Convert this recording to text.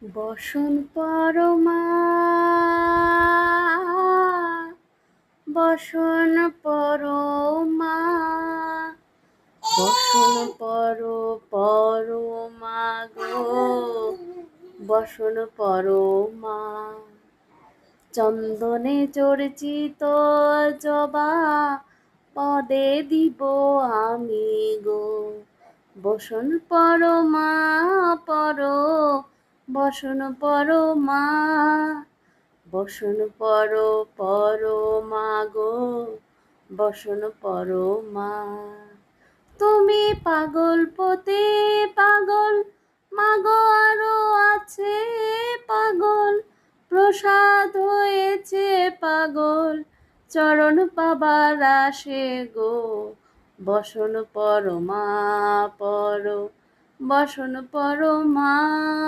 বসন পরমা, বসন পরমা, বসন পরমা গো, বসন পরমা। চন্দনে চর্চিত জবা পদে দিব আমি গো, বসন পরমা বসন পরমা, বসন পরমা গো, বসন পরমা। তুমি পাগল পতে পাগল মাগো, আরো আছে পাগল, প্রসাদ হয়েছে পাগল, চরণ পাবার আসে গো, বসন পরমা বসন পরমা।